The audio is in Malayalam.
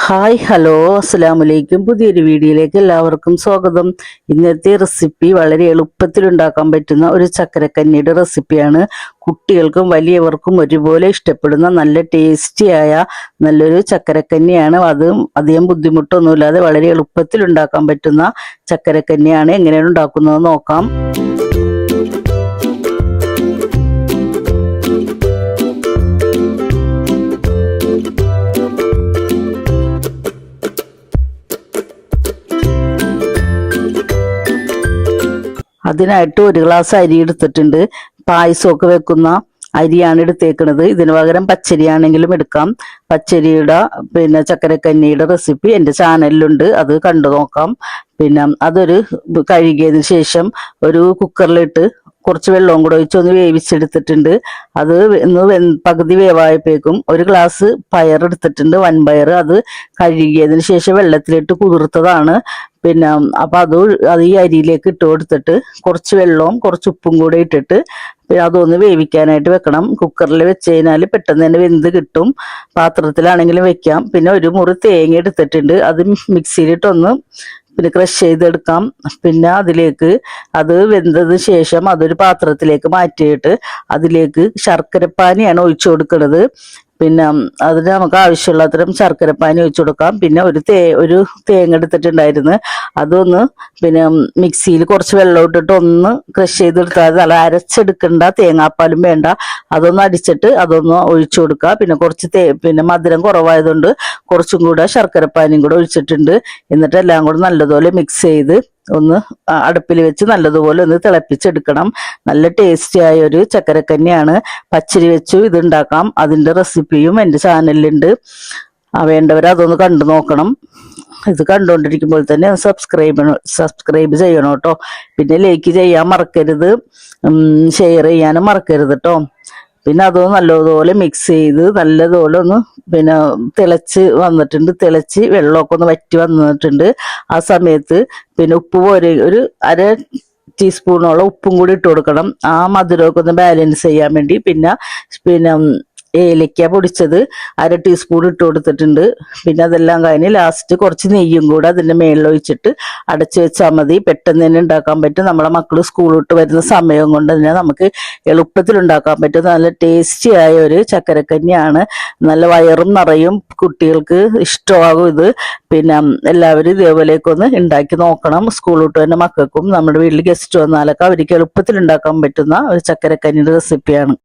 ഹായ് ഹലോ അസ്സലാമലൈക്കും. പുതിയൊരു വീഡിയോയിലേക്ക് എല്ലാവർക്കും സ്വാഗതം. ഇന്നത്തെ റെസിപ്പി വളരെ എളുപ്പത്തിൽ ഉണ്ടാക്കാൻ പറ്റുന്ന ഒരു ചക്കരക്കന്നിയുടെ റെസിപ്പിയാണ്. കുട്ടികൾക്കും വലിയവർക്കും ഒരുപോലെ ഇഷ്ടപ്പെടുന്ന നല്ല ടേസ്റ്റിയായ നല്ലൊരു ചക്കരക്കന്നിയാണ്. അതും അധികം ബുദ്ധിമുട്ടൊന്നുമില്ലാതെ വളരെ എളുപ്പത്തിൽ ഉണ്ടാക്കാൻ പറ്റുന്ന ചക്കരക്കന്നിയാണ്. എങ്ങനെയാണ് ഉണ്ടാക്കുന്നത് നോക്കാം. അതിനായിട്ട് ഒരു ഗ്ലാസ് അരി എടുത്തിട്ടുണ്ട്. പായസമൊക്കെ വെക്കുന്ന അരിയാണ് എടുത്തേക്കുന്നത്. ഇതിന് പകരം പച്ചരിയാണെങ്കിലും എടുക്കാം. പച്ചരിയുടെ ചക്കരക്കന്നിയുടെ റെസിപ്പി എൻ്റെ ചാനലിലുണ്ട്, അത് കണ്ടു നോക്കാം. അതൊരു കഴുകിയതിന് ശേഷം ഒരു കുക്കറിലിട്ട് കുറച്ച് വെള്ളവും കൂടെ ഒഴിച്ചൊന്ന് വേവിച്ചെടുത്തിട്ടുണ്ട്. അത് പകുതി വേവായപ്പോഴേക്കും ഒരു ഗ്ലാസ് പയറെടുത്തിട്ടുണ്ട്, വൻപയർ. അത് കഴുകിയതിന് ശേഷം വെള്ളത്തിലിട്ട് കുതിർത്തതാണ്. അപ്പൊ അത് ഈ അരിയിലേക്ക് ഇട്ട് കൊടുത്തിട്ട് കുറച്ച് വെള്ളവും കുറച്ച് ഉപ്പും കൂടെ ഇട്ടിട്ട് അതൊന്ന് വേവിക്കാനായിട്ട് വെക്കണം. കുക്കറിൽ വെച്ച് കഴിഞ്ഞാൽ പെട്ടെന്ന് തന്നെ വെന്ത് കിട്ടും. പാത്രത്തിലാണെങ്കിലും വെക്കാം. പിന്നെ ഒരു മുറി തേങ്ങ എടുത്തിട്ടുണ്ട്, അത് മിക്സിയിലിട്ടൊന്ന് ക്രഷ് ചെയ്തെടുക്കാം. അതിലേക്ക് അത് വെന്തതിന് ശേഷം അതൊരു പാത്രത്തിലേക്ക് മാറ്റിയിട്ട് അതിലേക്ക് ശർക്കരപ്പാനിയാണ് ഒഴിച്ചു കൊടുക്കുന്നത്. അതിന് നമുക്ക് ആവശ്യമുള്ള അത്തരം ശർക്കരപ്പാനി ഒഴിച്ചു കൊടുക്കാം. ഒരു തേങ്ങ എടുത്തിട്ടുണ്ടായിരുന്നു, അതൊന്ന് മിക്സിയിൽ കുറച്ച് വെള്ളം ഇട്ടിട്ട് ഒന്ന് ക്രഷ് ചെയ്തെടുത്താൽ നല്ല അരച്ചെടുക്കണ്ട, തേങ്ങാപ്പാലും വേണ്ട. അതൊന്ന് അടിച്ചിട്ട് അതൊന്ന് ഒഴിച്ചു കൊടുക്കുക. കുറച്ച് മധുരം കുറവായതുകൊണ്ട് കുറച്ചും കൂടെ ശർക്കരപ്പാനിയും കൂടെ ഒഴിച്ചിട്ടുണ്ട്. എന്നിട്ട് എല്ലാം കൂടെ നല്ലതുപോലെ മിക്സ് ചെയ്ത് ഒന്ന് അടുപ്പിൽ വെച്ച് നല്ലതുപോലെ ഒന്ന് തിളപ്പിച്ചെടുക്കണം. നല്ല ടേസ്റ്റി ആയ ഒരു ചക്കരക്കന്നിയാണ്. പച്ചരി വെച്ചു ഇത് ഉണ്ടാക്കാം. അതിൻ്റെ റെസിപ്പിയും എൻ്റെ ചാനലിലുണ്ട്, വേണ്ടവർ അതൊന്ന് കണ്ടു നോക്കണം. ഇത് കണ്ടുകൊണ്ടിരിക്കുമ്പോൾ തന്നെ സബ്സ്ക്രൈബ് ചെയ്യണം കേട്ടോ. ലൈക്ക് ചെയ്യാൻ മറക്കരുത്, ഷെയർ ചെയ്യാനും മറക്കരുത് കേട്ടോ. അതൊന്ന് നല്ലതുപോലെ മിക്സ് ചെയ്ത് നല്ലതുപോലെ ഒന്ന് തിളച്ച് വന്നിട്ടുണ്ട്. തിളച്ച് വെള്ളമൊക്കെ ഒന്ന് വറ്റി വന്നിട്ടുണ്ട്. ആ സമയത്ത് ഉപ്പ് ഒരു അര ടീസ്പൂണോളം ഉപ്പും കൂടി ഇട്ട് കൊടുക്കണം, ആ മധുരമൊക്കെ ഒന്ന് ബാലൻസ് ചെയ്യാൻ വേണ്ടി. ഏലക്ക പൊടിച്ചത് അര ടീസ്പൂൺ ഇട്ട് കൊടുത്തിട്ടുണ്ട്. അതെല്ലാം കഴിഞ്ഞ് ലാസ്റ്റ് കുറച്ച് നെയ്യും കൂടെ അതിൻ്റെ മേളിൽ ഒഴിച്ചിട്ട് അടച്ചു വെച്ചാൽ മതി. പെട്ടെന്ന് തന്നെ ഉണ്ടാക്കാൻ പറ്റും. നമ്മളെ മക്കൾ സ്കൂൾ വിട്ട് വരുന്ന സമയം കൊണ്ട് തന്നെ നമുക്ക് എളുപ്പത്തിൽ ഉണ്ടാക്കാൻ പറ്റും. നല്ല ടേസ്റ്റി ആയ ഒരു ചക്കരക്കന്നിയാണ്. നല്ല വയറും നിറയും, കുട്ടികൾക്ക് ഇഷ്ടമാകും ഇത്. എല്ലാവരും ഇതേപോലെയൊക്കെ ഒന്ന് ഉണ്ടാക്കി നോക്കണം. സ്കൂൾ വിട്ട് വരുന്ന മക്കൾക്കും നമ്മുടെ വീട്ടിൽ ഗസ്റ്റ് വന്നാലൊക്കെ അവർക്ക് എളുപ്പത്തിൽ ഉണ്ടാക്കാൻ പറ്റുന്ന ഒരു ചക്കരക്കന്നിയുടെ റെസിപ്പിയാണ്.